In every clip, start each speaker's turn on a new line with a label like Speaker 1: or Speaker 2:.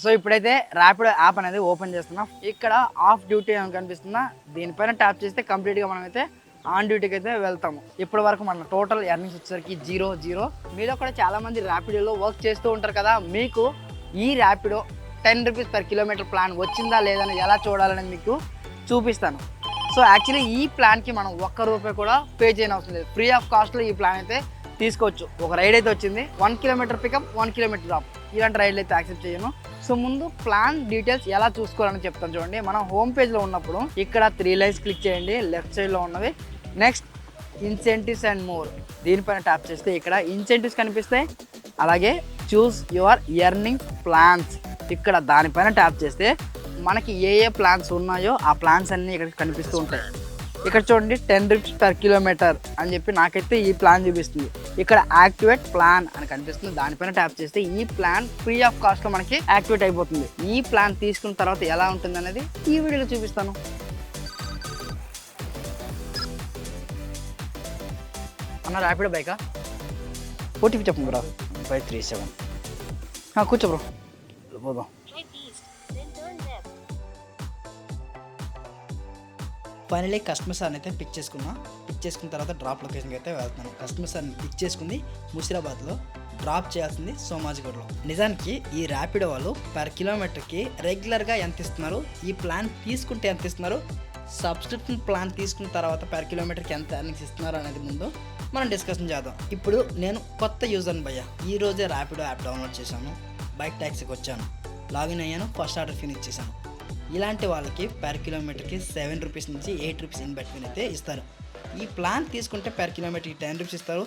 Speaker 1: So ఇప్పుడైతే Rapido app అనేది open చేస్తున్నాం. ఇక్కడ ఆఫ్ డ్యూటీ అని కనిపిస్తుందా, దీనిపైన ట్యాప్ చేస్తే కంప్లీట్గా మనమైతే ఆన్ డ్యూటీకి అయితే వెళ్తాము. ఇప్పటి వరకు మన టోటల్ ఎర్నింగ్స్ వచ్చేసరికి 0. మీలో కూడా చాలామంది ర్యాపిడోలో వర్క్ చేస్తూ ఉంటారు కదా, మీకు ఈ Rapido 10 rupees per kilometre plan వచ్చిందా లేదని ఎలా చూడాలని మీకు చూపిస్తాను. సో యాక్చువల్లీ ఈ ప్లాన్కి మనం ₹1 కూడా పే చేయని అవసరం లేదు. ఫ్రీ ఆఫ్ కాస్ట్లో ఈ ప్లాన్ అయితే తీసుకోవచ్చు. ఒక రైడ్ అయితే వచ్చింది, 1 కిలోమీటర్ పికప్ 1 కిలోమీటర్ డ్రాప్. ఇలాంటి రైడ్లు అయితే యాక్సెప్ట్ చేయను. సో ముందు ప్లాన్ డీటెయిల్స్ ఎలా చూసుకోవాలని చెప్తాను చూడండి. మనం హోమ్ పేజ్లో ఉన్నప్పుడు ఇక్కడ 3 లైన్స్ క్లిక్ చేయండి, లెఫ్ట్ సైడ్లో ఉన్నవి. నెక్స్ట్ ఇన్సెంటివ్స్ అండ్ మోర్, దీనిపైన ట్యాప్ చేస్తే ఇక్కడ ఇన్సెంటివ్స్ కనిపిస్తాయి. అలాగే చూస్ యువర్ ఎర్నింగ్ ప్లాన్స్, ఇక్కడ దానిపైన ట్యాప్ చేస్తే మనకి ఏ ప్లాన్స్ ఉన్నాయో ఆ ప్లాన్స్ అన్నీ ఇక్కడ కనిపిస్తూ ఉంటాయి. ఇక్కడ చూడండి 10 రూపీస్ పర్ కిలోమీటర్ అని చెప్పి నాకైతే ఈ ప్లాన్ చూపిస్తుంది. ఇక్కడ యాక్టివేట్ ప్లాన్ అని కనిపిస్తుంది, దానిపైన ట్యాప్ చేస్తే ఈ ప్లాన్ ఫ్రీ ఆఫ్ కాస్ట్లో మనకి యాక్టివేట్ అయిపోతుంది. ఈ ప్లాన్ తీసుకున్న తర్వాత ఎలా ఉంటుంది అనేది ఈ వీడియోలో చూపిస్తాను. అన్న ర్యాపిడో బైకా, ఓటీపీ చెప్పండి బ్రో. 537. కూర్చో బ్రో, పోదాం. ఫైనలీ కస్టమర్ సార్ని అయితే పిక్ చేసుకున్న తర్వాత డ్రాప్ లొకేషన్కి అయితే వెళ్తున్నాను. కస్టమర్ సార్ని పిక్ చేసుకుంది ముషిరాబాద్లో, డ్రాప్ చేయాల్సింది సోమాజిగూడలో. నిజానికి ఈ ర్యాపిడో వాళ్ళు పర్ కిలోమీటర్కి రెగ్యులర్గా ఎంత ఇస్తున్నారు, ఈ ప్లాన్ తీసుకుంటే ఎంత ఇస్తున్నారు, సబ్స్క్రిప్షన్ ప్లాన్ తీసుకున్న తర్వాత పర్ కిలోమీటర్కి ఎంత ఎర్నింగ్స్ ఇస్తున్నారు అనేది ముందు మనం డిస్కషన్ చేద్దాం. ఇప్పుడు నేను కొత్త యూజర్ని భయ్యా, ఈరోజే ర్యాపిడో యాప్ డౌన్లోడ్ చేశాను, బైక్ ట్యాక్సీకి వచ్చాను, లాగిన్ అయ్యాను, ఫస్ట్ ఆర్డర్ ఫినిష్ చేశాను. ఇలాంటి వాళ్ళకి పర్ కిలోమీటర్కి 7 రూపీస్ నుంచి 8 రూపీస్ ఇన్ బిట్వీన్ అయితే ఇస్తారు. ఈ ప్లాన్ తీసుకుంటే పర్ కిలోమీటర్కి 10 రూపీస్ ఇస్తారు.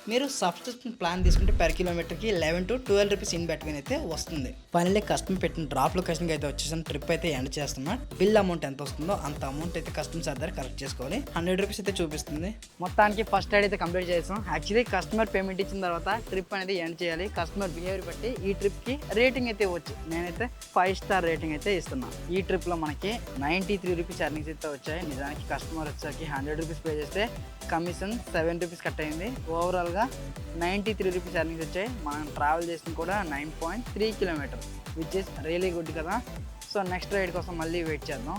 Speaker 1: మీరు సబ్స్క్రిప్షన్ ప్లాన్ తీసుకుంటే పర్ కిలోమీటర్కి 11 to 12 రూపీస్ ఇన్ బిట్వీన్ అయితే వస్తుంది. ఫైనల్లీ కస్టమర్ పెట్టిన డ్రాప్ లొకేషన్కి అయితే వచ్చేసాను. ట్రిప్ అయితే ఎండ్ చేస్తున్నా. బిల్ అమౌంట్ ఎంత వస్తుందో అంత అమౌంట్ అయితే కస్టమర్ సార్ దగ్గర కలెక్ట్ చేసుకోవాలి. 100 రూపీస్ అయితే చూపిస్తుంది. మొత్తానికి ఫస్ట్ రైడ్ అయితే కంప్లీట్ చేసాం. యాక్చువల్లీ కస్టమర్ పేమెంట్ ఇచ్చిన తర్వాత ట్రిప్ అనేది ఎండ్ చేయాలి. కస్టమర్ బిహేవియర్ బట్టి ఈ ట్రిప్కి రేటింగ్ అయితే ఇవ్వచ్చు. నేనైతే 5 స్టార్ రేటింగ్ అయితే ఇస్తున్నాను. ఈ ట్రిప్లో మనకి 93 రూపీస్ ఎర్నింగ్స్ అయితే వచ్చాయి. నిజానికి కస్టమర్ వచ్చేసరికి 100 రూపీస్ పే చేస్తే కమిషన్ 7 రూపీస్ కట్ అయింది. ఓవరాల్గా 93 రూపీస్ ఎర్నింగ్స్ వచ్చాయి. మనం ట్రావెల్ చేసింది కూడా 9.3 kilometre, which is really good కదా. సో నెక్స్ట్ రైడ్ కోసం మళ్ళీ వెయిట్ చేద్దాం.